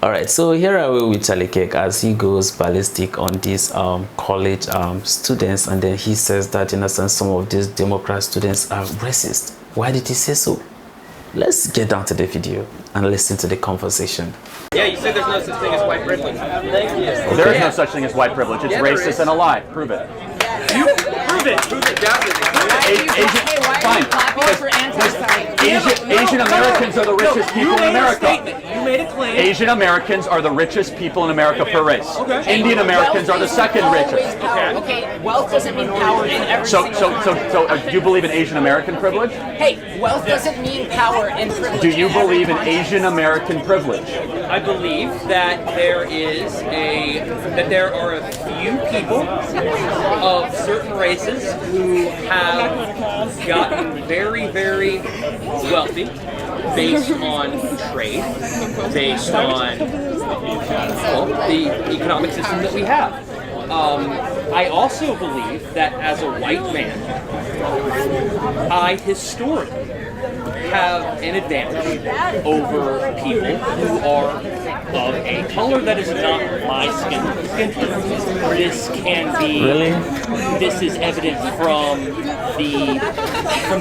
All right, so here are we with Charlie Kirk as he goes ballistic on these college students, and then he says that in a sense some of these Democrat students are racist. Why did he say so? Let's get down to the video and listen to the conversation. Yeah, you said there's no such thing as white privilege. Thank you. Okay. There is no such thing as white privilege. It's racist and a lie. Prove it. You prove it. Prove it. Asian Americans are the richest people in America. You made a claim. Asian Americans are the richest people in America per race. Okay. Indian Americans are the second richest. Okay, wealth doesn't mean power in every Do you believe in Asian American privilege? Hey, wealth doesn't mean power and privilege. Do you believe in Asian American privilege? I believe that there are a few people of certain races who have gotten very, very wealthy based on trade, based on the economic system that we have. I also believe that as a white man, I historically have an advantage over people who are of a color that is not my skin tone. This can be. Really? This is evident from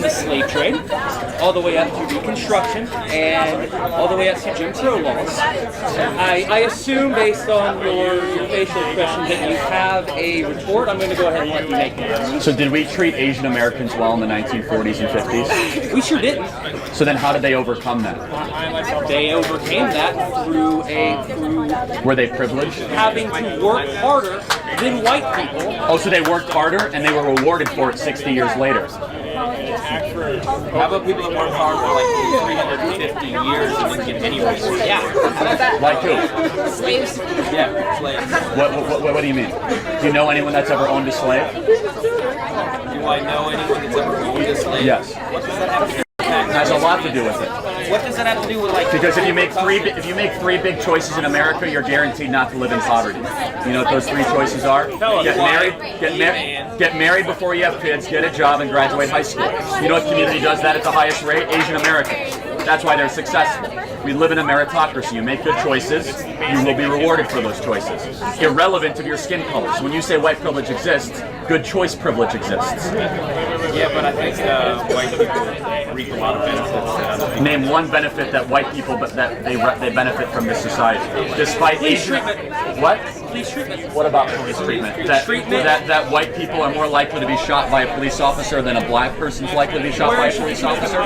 the slave trade, all the way up to Reconstruction, and all the way up to Jim Crow laws. I assume, based on your facial expression, that you have a retort. I'm going to go ahead and let you make it. So did we treat Asian Americans well in the 1940s and 50s? We sure didn't. So then how did they overcome that? They overcame that through Were they privileged? having to work harder than white people. Oh, so they worked harder and they were rewarded for it 60 years later. How about people that work hard for like 350 years and didn't get any reward? Yeah. Like who? Slaves. Yeah, slaves. What do you mean? Do you know anyone that's ever owned a slave? Do I know anyone that's ever owned a slave? Yes. What does that have to do? It has a lot to do with it. What does that have to do with like? Because if you make three big choices in America, you're guaranteed not to live in poverty. You know what those three choices are? Get married before you have kids, get a job, and graduate high school. You know what community does that at the highest rate? Asian Americans. That's why they're successful. We live in a meritocracy. You make good choices, you will be rewarded for those choices, irrelevant of your skin color. So when you say white privilege exists, good choice privilege exists. Yeah, but I think white people reap a lot of benefits. Name one benefit that white people that they benefit from this society, despite Police Asian. treatment. What? Police treatment. What about police treatment? That white people are more likely to be shot by a police officer than a black person's likely to be shot by a police officer?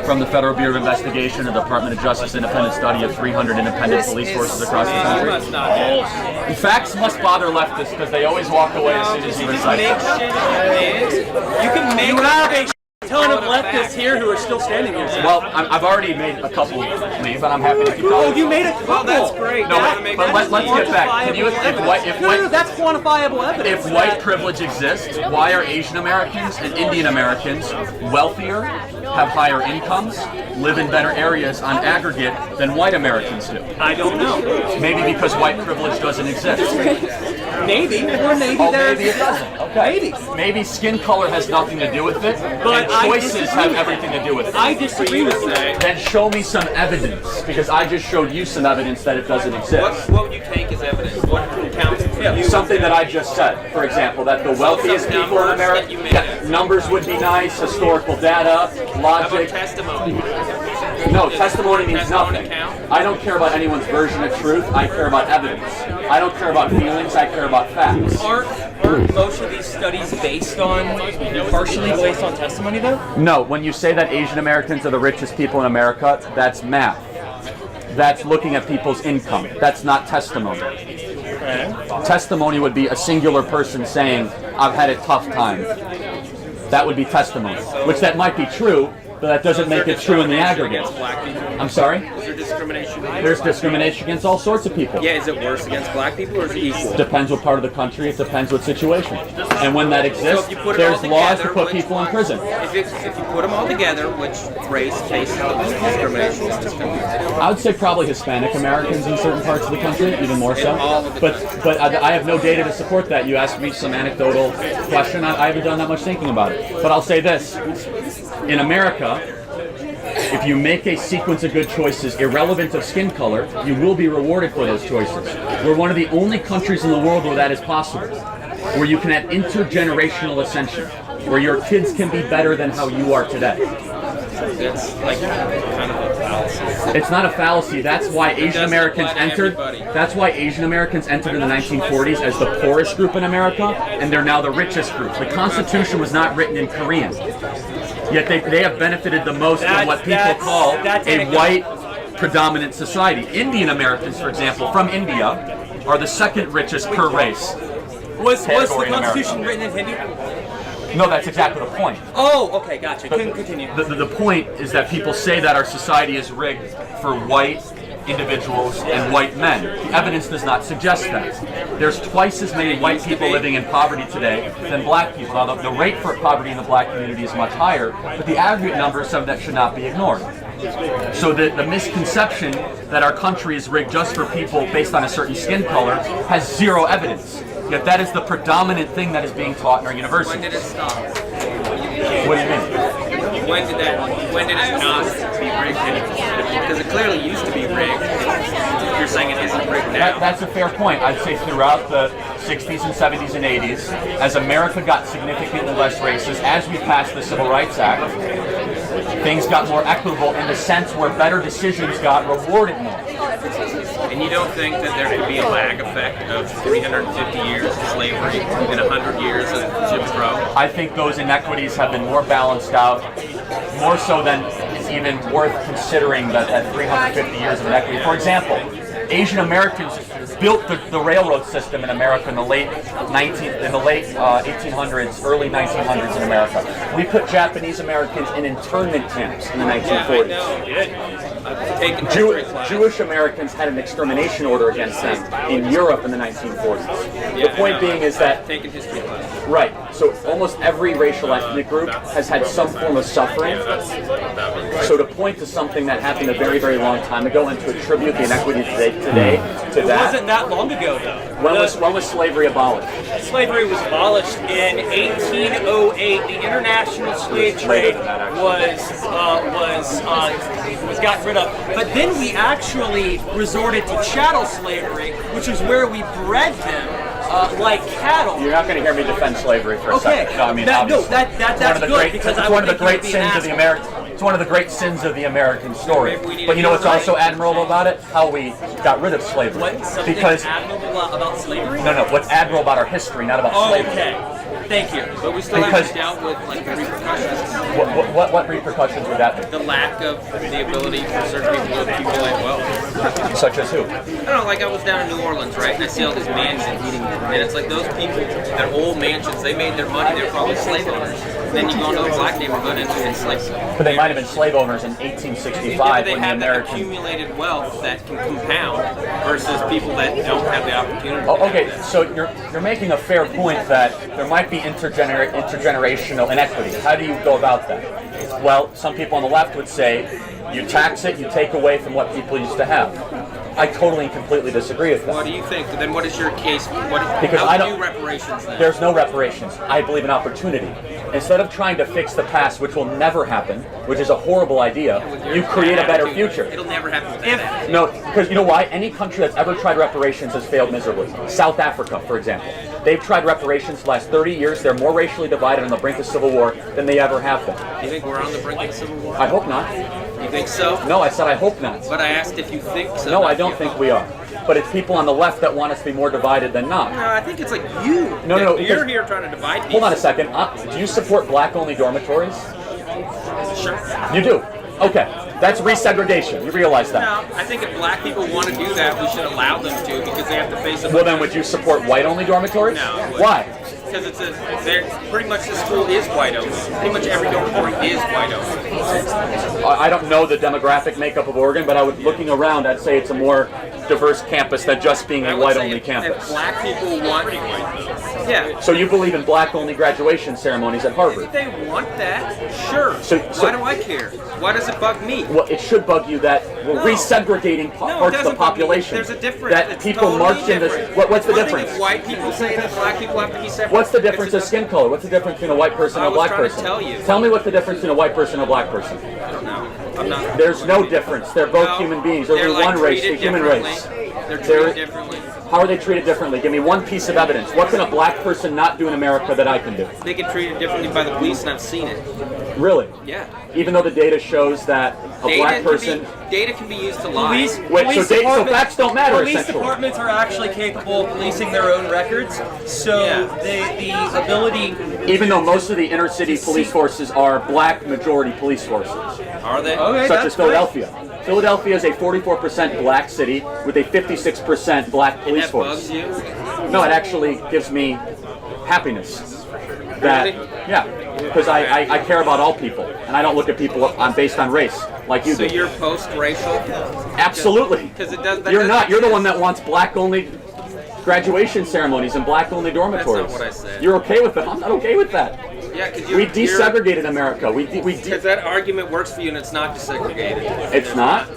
From the Federal Bureau of Investigation and the Department of Justice independent study of 300 independent police forces across the You country. must not have. Facts must bother leftists because they always walk away as soon as you recite them. You can make a ton of leftists here who are still standing here. Well, I've already made a couple leave, but I'm happy to keep talking. Oh, you made a couple. That's great. No, but let's get back. Can you, No, that's quantifiable evidence. If white privilege exists, why are Asian Americans and Indian Americans wealthier, have higher incomes, live in better areas on aggregate than white Americans do? I don't know. Maybe because white privilege doesn't exist. Maybe, or maybe Oh, there's. maybe it doesn't. Okay. Maybe skin color has nothing to do with it, But and I choices disagree. have everything to do with it. I disagree with you. Then show me some evidence, because I just showed you some evidence that it doesn't exist. What would you take as evidence? What counts for you? Something that I just said, for example, that the wealthiest Some people in numbers America, that you made yeah, up. numbers would be nice, historical data, How about logic. testimony? No, testimony means Testimony nothing. count? I don't care about anyone's version of truth, I care about evidence. I don't care about feelings, I care about facts. Aren't most of these studies partially based on testimony though? No, when you say that Asian Americans are the richest people in America, that's math. That's looking at people's income. That's not testimony. Testimony would be a singular person saying, I've had a tough time. That would be testimony, which that might be true, but that doesn't make it true in the aggregate. Black people? I'm sorry? Is there discrimination? There's discrimination against all sorts of people. Yeah, is it worse against black people or is it equal? Depends what part of the country, it depends what situation. And when that exists, if you put it there's all laws to together, put people in prison. If you put them all together, which race faced discrimination is discrimination? I would say probably Hispanic Americans in certain parts of the country, even more so. all of the But I have no data to support that. You asked me some anecdotal question. I haven't done that much thinking about it. But I'll say this. In America, If you make a sequence of good choices irrelevant of skin color, you will be rewarded for those choices. We're one of the only countries in the world where that is possible, where you can have intergenerational ascension, where your kids can be better than how you are today. That's like kind of a fallacy. It's not a fallacy. That's why Asian Americans entered. That's why Asian Americans entered in the 1940s as the poorest group in America, and they're now the richest group. The Constitution was not written in Korean, yet they have benefited the most from what people call a white predominant society. Indian Americans, for example, from India, are the second richest per race. Was the category in Constitution America. written in Hindi? No, that's exactly the point. Oh, okay, gotcha. Continue. The point is that people say that our society is rigged for white individuals and white men. The evidence does not suggest that. There's twice as many white people living in poverty today than black people. Now, the rate for poverty in the black community is much higher, but the aggregate number is something that should not be ignored. So the misconception that our country is rigged just for people based on a certain skin color has zero evidence. Yet that is the predominant thing that is being taught in our universities. When did it stop? What do you mean? When did it not be rigged anymore? Because it clearly used to be rigged. You're saying it isn't rigged now. That's a fair point. I'd say throughout the 60s and 70s and 80s, as America got significantly less racist, as we passed the Civil Rights Act, things got more equitable in the sense where better decisions got rewarded more. And you don't think that there could be a lag effect of 350 years of slavery and 100 years of Jim Crow? I think those inequities have been more balanced out, more so than it's even worth considering that 350 years of inequity. For example, Asian Americans built the railroad system in America in the late 1800s, early 1900s in America. We put Japanese Americans in internment camps in the 1940s. Jewish Americans had an extermination order against them in Europe in the 1940s. The point being is that Taking history class. right. So almost every racial ethnic group has had some form of suffering. So to point to something that happened a very, very long time ago and to attribute the inequity today to It wasn't that long ago, though. when was slavery abolished? Slavery was abolished in 1808. The international slave trade was gotten rid of. But then we actually resorted to chattel slavery, which is where we bred them like cattle. You're not going to hear me defend slavery for a second. No, I mean, that's obviously. good because it's one of the great sins of the American. It's one of the great sins of the American story. But you know what's also admirable about it? How we got rid of slavery. Because admirable about slavery? No. What's admirable about our history, not about slavery. Okay. Thank you. But we still haven't dealt with like the repercussions. What repercussions would that be? The lack of the ability for certain people to accumulate wealth. Such as who? I don't know, like I was down in New Orleans, right? And I see all these mansions, and it's like those people, their old mansions, they made their money, they're probably slave owners. Then you go into a black neighborhood and enslave them. But they might have been slave owners in 1865 they when the have that American... accumulated wealth that can compound versus people that don't have the opportunity. Oh, okay, so you're making a fair point that there might be intergenerational inequity. How do you go about that? Well, some people on the left would say, you tax it, you take away from what people used to have. I totally and completely disagree with that. What do you think? Then what is your case? Because how I do don't you do reparations then? There's no reparations. I believe in opportunity. Instead of trying to fix the past, which will never happen, which is a horrible idea, you create a better future. It'll never happen. No, because you know why? Any country that's ever tried reparations has failed miserably. South Africa, for example. They've tried reparations the last 30 years. They're more racially divided on the brink of civil war than they ever have been. You think we're on the brink of civil war? I hope not. You think so? No, I said I hope not. But I asked if you think so. No, I don't think we are. But it's people on the left that want us to be more divided than not. No, I think it's like you. No. You're here trying to divide people. Hold on a second. Do you support black-only dormitories? Sure. You do? Okay. That's resegregation. You realize that? No, I think if black people want to do that, we should allow them to because they have to face a... Well, then would you support white-only dormitories? No. Why? Because pretty much the school is white only. Pretty much every dormitory is white only. I don't know the demographic makeup of Oregon, but looking around, I'd say it's a more diverse campus than just being a white-only campus. If black people want... Yeah. So you believe in black-only graduation ceremonies at Harvard? If they want that, sure. So why do I care? Why does it bug me? Well, it should bug you that we're resegregating parts of the population. There's a difference. That people march in this. What's the difference? If white people say that black people have to be separate. What's the difference of skin color? What's the difference between a white person and a black person? I was trying to tell you. Tell me what's the difference between a white person and a black person. I don't know. I'm not. There's no difference. They're both human beings. There's They're only like one race, the treated human differently. race. They're They're- treated differently. How are they treated differently? Give me one piece of evidence. What can a black person not do in America that I can do? They get treated differently by the police, and I've seen it. Really? Yeah. Even though the data shows that a black person... Data can be used to lie. Wait, so facts don't matter, Police essentially. departments are actually capable of policing their own records, so the ability... Even though most of the inner city police forces are black majority police forces, Are they? Okay, such as Philadelphia. Philadelphia is a 44% black city with a 56% black police That force. bugs you? No, it actually gives me happiness. That, yeah, because I care about all people, and I don't look at people based on race like you So do. you're post-racial? Absolutely. Because it does. That You're doesn't not. You're the exist. one that wants black-only graduation ceremonies and black-only dormitories. That's not what I said. You're okay with that? I'm not okay with that. Yeah, because We desegregated America. Because that argument works for you, and it's not desegregated. It's not.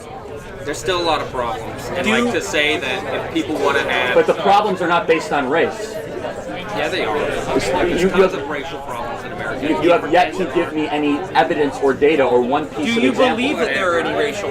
There's still a lot of problems. And like to say that if people want to have... But the problems are not based on race. Yeah, they are. There's You tons have- of racial problems in America. You have yet to give me any evidence or data or one piece Do of you example. believe that there are any racial